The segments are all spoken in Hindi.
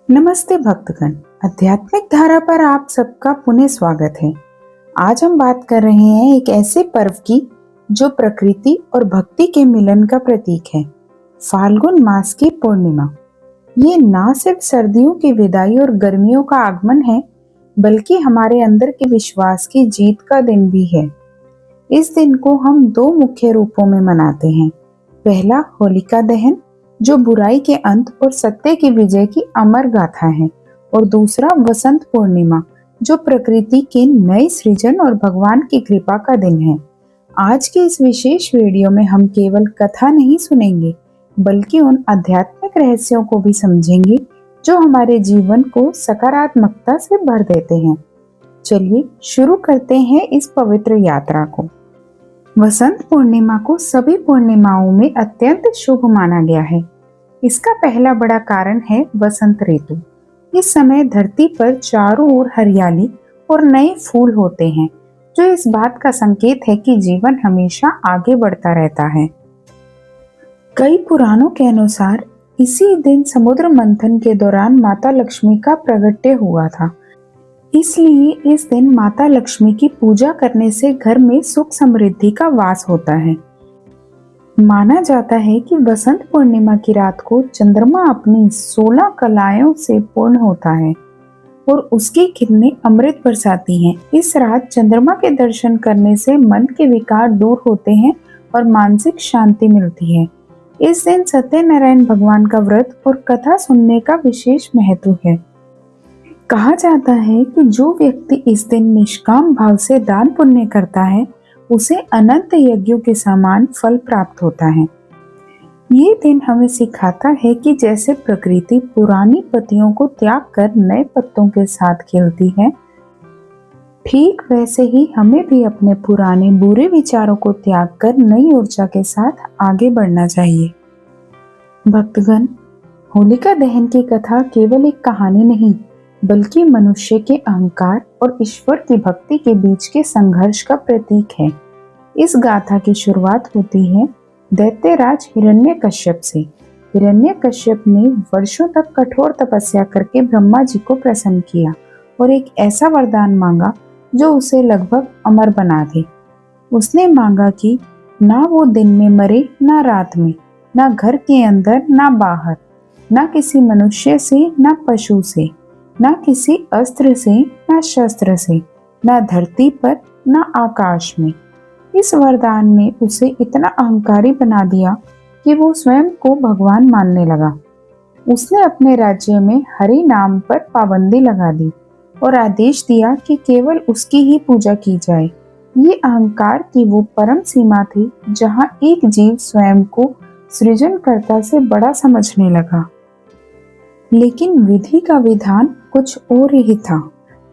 नमस्ते भक्तगण। आध्यात्मिक धारा पर आप सबका पुनः स्वागत है। आज हम बात कर रहे हैं एक ऐसे पर्व की जो प्रकृति और भक्ति के मिलन का प्रतीक है, फाल्गुन मास की पूर्णिमा। ये ना सिर्फ सर्दियों की विदाई और गर्मियों का आगमन है, बल्कि हमारे अंदर के विश्वास की जीत का दिन भी है। इस दिन को हम दो मुख्य रूपों में मनाते हैं। पहला होलिका दहन, जो बुराई के अंत और सत्य की विजय की अमर गाथा है, और दूसरा वसंत पूर्णिमा, जो प्रकृति के नए सृजन और भगवान की कृपा का दिन है। आज के इस विशेष वीडियो में हम केवल कथा नहीं सुनेंगे, बल्कि उन आध्यात्मिक रहस्यों को भी समझेंगे जो हमारे जीवन को सकारात्मकता से भर देते हैं। चलिए शुरू करते हैं इस पवित्र यात्रा को। वसंत पूर्णिमा को सभी पूर्णिमाओं में अत्यंत शुभ माना गया है। इसका पहला बड़ा कारण है वसंत ऋतु। इस समय धरती पर चारों ओर हरियाली और नए फूल होते हैं, जो इस बात का संकेत है कि जीवन हमेशा आगे बढ़ता रहता है। कई पुराणों के अनुसार इसी दिन समुद्र मंथन के दौरान माता लक्ष्मी का प्रगट्य हुआ था। इसलिए इस दिन माता लक्ष्मी की पूजा करने से घर में सुख समृद्धि का वास होता है। माना जाता है कि वसंत पूर्णिमा की रात को चंद्रमा अपनी 16 कलाओं से पूर्ण होता है और उसकी किरणें अमृत बरसाती हैं। इस रात चंद्रमा के दर्शन करने से मन के विकार दूर होते हैं और मानसिक शांति मिलती है। इस दिन सत्यनारायण भगवान का व्रत और कथा सुनने का विशेष महत्व है। कहा जाता है कि जो व्यक्ति इस दिन निष्काम भाव से दान पुण्य करता है, उसे अनंत यज्ञों के समान फल प्राप्त होता है। ये दिन हमें सिखाता है कि जैसे प्रकृति पुरानी पत्तियों को त्याग कर नए पत्तों के साथ खिलती है, ठीक वैसे ही हमें भी अपने पुराने बुरे विचारों को त्याग कर नई ऊर्जा के साथ आगे बढ़ना चाहिए। भक्तगण, होलिका दहन की कथा केवल एक कहानी नहीं, बल्कि मनुष्य के अहंकार और ईश्वर की भक्ति के बीच के संघर्ष का प्रतीक है। इस गाथा की शुरुआत होती है दैत्यराज हिरण्यकश्यप से। हिरण्यकश्यप ने वर्षों तक कठोर तपस्या करके ब्रह्मा जी को प्रसन्न किया और एक ऐसा वरदान मांगा जो उसे लगभग अमर बना दे। उसने मांगा कि ना वो दिन में मरे, ना रात में, ना घर के अंदर, ना बाहर, ना किसी मनुष्य से, ना पशु से, ना किसी अस्त्र से, ना शस्त्र से, ना धरती पर, ना आकाश में। इस वरदान ने उसे इतना अहंकारी बना दिया कि वो स्वयं को भगवान मानने लगा। उसने अपने राज्य में हरि नाम पर पाबंदी लगा दी और आदेश दिया कि केवल उसकी ही पूजा की जाए। ये अहंकार की वो परम सीमा थी जहाँ एक जीव स्वयं को सृजनकर्ता से बड़ा समझने लगा। लेकिन विधि का विधान कुछ और ही था।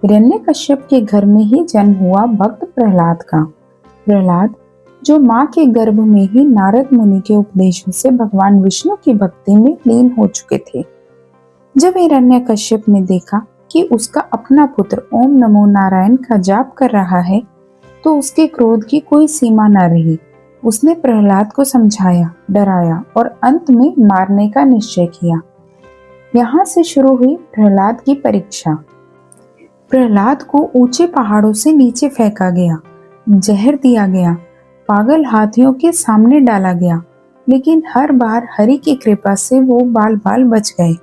हिरण्यकश्यप के घर में ही जन्म हुआ भक्त प्रहलाद का। प्रहलाद, जो माँ के गर्भ में ही नारद मुनि के उपदेशों से भगवान विष्णु की भक्ति में लीन हो चुके थे। जब हिरण्यकश्यप ने देखा कि उसका अपना पुत्र ओम नमो नारायण का जाप कर रहा है, तो उसके क्रोध की कोई सीमा न रही। उसने प्रहलाद को समझाया, डराया और अंत में मारने का निश्चय किया। यहाँ से शुरू हुई प्रहलाद की परीक्षा। प्रहलाद को ऊंचे पहाड़ों से नीचे फेंका गया, जहर दिया गया, पागल हाथियों के सामने डाला गया, लेकिन हर बार हरि की कृपा से वो बाल बाल बच गए।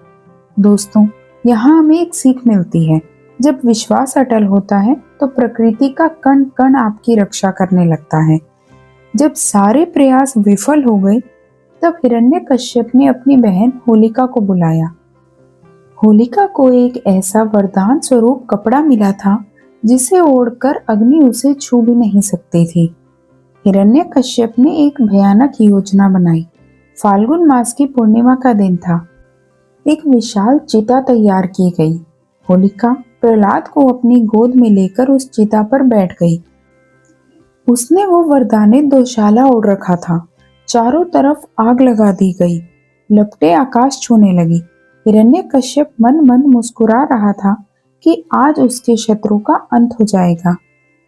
दोस्तों, यहाँ हमें एक सीख मिलती है। जब विश्वास अटल होता है तो प्रकृति का कण कण आपकी रक्षा करने लगता है। जब सारे प्रयास विफल हो गए, तब हिरण्यकश्यप ने अपनी बहन होलिका को बुलाया। होलिका को एक ऐसा वरदान स्वरूप कपड़ा मिला था जिसे ओढ़कर अग्नि उसे छू भी नहीं सकती थी। हिरण्यकश्यप ने एक भयानक योजना बनाई। फाल्गुन मास की पूर्णिमा का दिन था। एक विशाल चिता तैयार की गई। होलिका प्रहलाद को अपनी गोद में लेकर उस चिता पर बैठ गई। उसने वो वरदानित दोशाला ओढ़ रखा था। चारों तरफ आग लगा दी गई। लपटें आकाश छूने लगी। हिरण्यकश्यप मन मन मुस्कुरा रहा था कि आज उसके शत्रु का अंत हो जाएगा।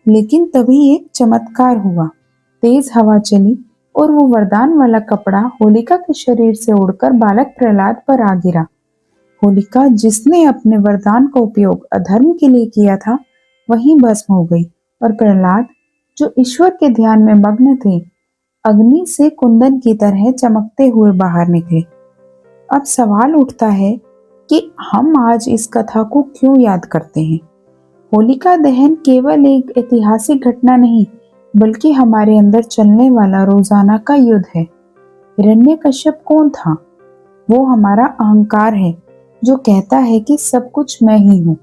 लेकिन तभी एक चमत्कार हुआ। तेज हवा चली और वो वरदान वाला कपड़ा होलिका के शरीर से उड़कर बालक प्रहलाद पर आ गिरा। होलिका जिसने अपने वरदान का उपयोग अधर्म के लिए किया था वहीं भस्म हो गई और प्रहलाद जो ईश्वर के ध्यान में मग्न थे अग्नि से कुंदन की तरह चमकते हुए बाहर निकले। अब सवाल उठता है कि हम आज इस कथा को क्यों याद करते हैं। होलिका दहन केवल एक ऐतिहासिक घटना नहीं बल्कि हमारे अंदर चलने वाला रोजाना का युद्ध है। हिरण्यकश्यप कौन था? वो हमारा अहंकार है जो कहता है कि सब कुछ मैं ही हूँ।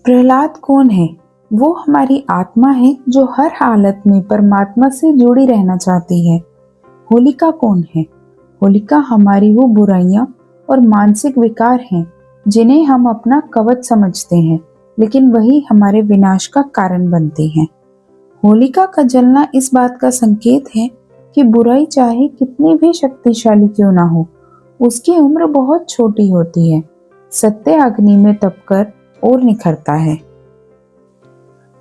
प्रहलाद कौन है? वो हमारी आत्मा है जो हर हालत में परमात्मा से जुड़ी रहना चाहती है। होलिका कौन है? होलिका हमारी वो बुराइयां और मानसिक विकार हैं जिन्हें हम अपना कवच समझते हैं लेकिन वही हमारे विनाश का कारण बनते हैं। होलिका का जलना इस बात का संकेत है कि बुराई चाहे कितनी भी शक्तिशाली क्यों ना हो उसकी उम्र बहुत छोटी होती है। सत्य अग्नि में तपकर और निखरता है।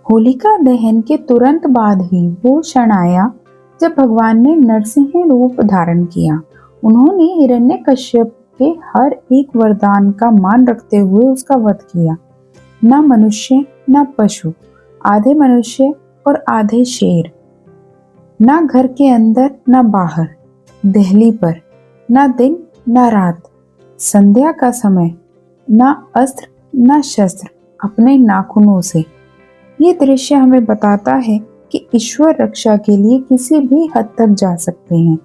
होलिका दहन के तुरंत बाद ही वो क्षण आया जब भगवान ने नरसिंह रूप धारण किया। उन्होंने हिरण्यकश्यप के हर एक वरदान का मान रखते हुए उसका वध किया। न मनुष्य न पशु, आधे मनुष्य और आधे शेर, न घर के अंदर न बाहर, दहली पर, न दिन न रात, संध्या का समय, न अस्त्र न शस्त्र, अपने नाखूनों से। ये दृश्य हमें बताता है कि ईश्वर रक्षा के लिए किसी भी हद तक जा सकते हैं।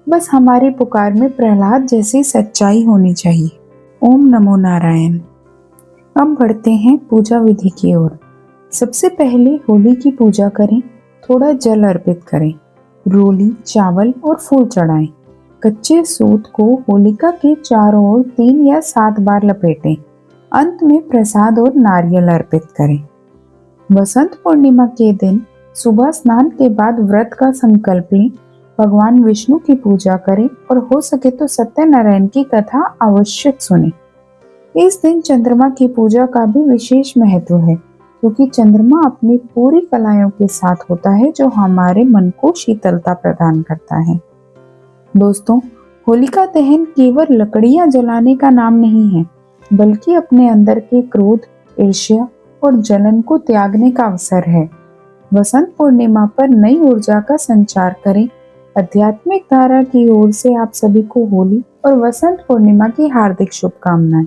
बस हमारी पुकार में प्रहलाद जैसी सच्चाई होनी चाहिए। ओम नमो नारायण। अब बढ़ते हैं पूजा विधि की ओर। सबसे पहले होली की पूजा करें। थोड़ा जल अर्पित करें, रोली, चावल और फूल चढ़ाएं। कच्चे सूत को होलिका के चारों ओर 3 या 7 बार लपेटें। अंत में प्रसाद और नारियल अर्पित करें। वसंत पूर्णिमा के दिन सुबह स्नान के बाद व्रत का संकल्प लें। भगवान विष्णु की पूजा करें और हो सके तो सत्यनारायण की कथा आवश्यक सुने। इस दिन चंद्रमा की पूजा का भी विशेष महत्व है क्योंकि चंद्रमा अपनी पूरी कलाओं के साथ होता है जो हमारे मन को शीतलता प्रदान करता है। दोस्तों, होलिका दहन केवल लकड़ियां जलाने का नाम नहीं है बल्कि अपने अंदर के क्रोध, ईर्ष्या और जलन को त्यागने का अवसर है। वसंत पूर्णिमा पर नई ऊर्जा का संचार करें। आध्यात्मिक धारा की ओर से आप सभी को होली और वसंत पूर्णिमा की हार्दिक शुभकामनाएं।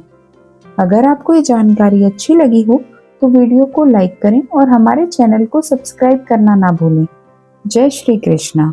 अगर आपको ये जानकारी अच्छी लगी हो तो वीडियो को लाइक करें और हमारे चैनल को सब्सक्राइब करना ना भूलें। जय श्री कृष्णा।